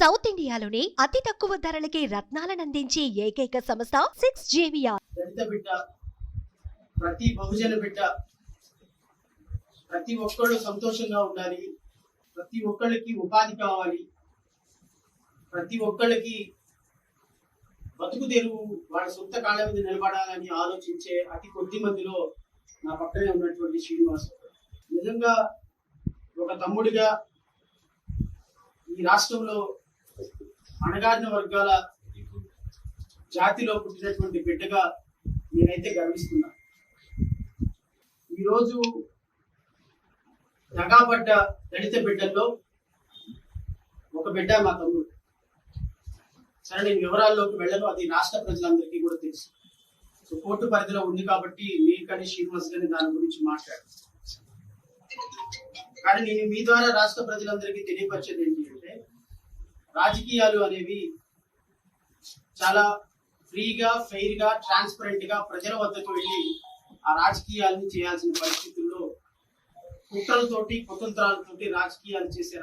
South ఇండియాలోని అతి తక్కువ ధరలకి రత్నాలను అందించే ఏకైక సంస్థ 6JVR. దళిత బిడ్డ, ప్రతి బహుజన బిడ్డ, ప్రతి ఒక్కళ్ళు సంతోషంగా ఉండాలి, ప్రతి ఒక్కళ్ళకి ఉపాధి కావాలి, ప్రతి ఒక్కళ్ళకి బతుకు తెరువు వాళ్ళ సొంత కాళ్ళ మీద నిలబడాలని ఆలోచించే అతి కొద్ది మందిలో నా పక్కనే ఉన్నటువంటి శ్రీనివాస్. నిజంగా ఒక తమ్ముడిగా ఈ రాష్ట్రంలో అణగారిన వర్గాల జాతిలో పుట్టినటువంటి బిడ్డగా నేనైతే గర్విస్తున్నా. ఈరోజు దగాపడ్డ దళిత బిడ్డల్లో ఒక బిడ్డ మా తమ్ముడు. సరే, నేను వివరాల్లోకి వెళ్ళను, అది రాష్ట్ర ప్రజలందరికీ కూడా తెలుసు. సో కోర్టు పరిధిలో ఉంది కాబట్టి మీరు కానీ శ్రీనివాస్ గాని దాని గురించి మాట్లాడారు. కానీ నేను మీ ద్వారా రాష్ట్ర ప్రజలందరికీ తెలియపరిచేది ఏంటి అంటే, రాజకీయాలు అనేవి చాలా ఫ్రీగా, ఫెయిర్ గా, ట్రాన్స్పరెంట్ గా ప్రజల వద్దకు వెళ్ళి ఆ రాజకీయాలను చేయాల్సిన పరిస్థితుల్లో కుట్రలతోటి, కుతంత్రాలతోటి రాజకీయాలు చేసే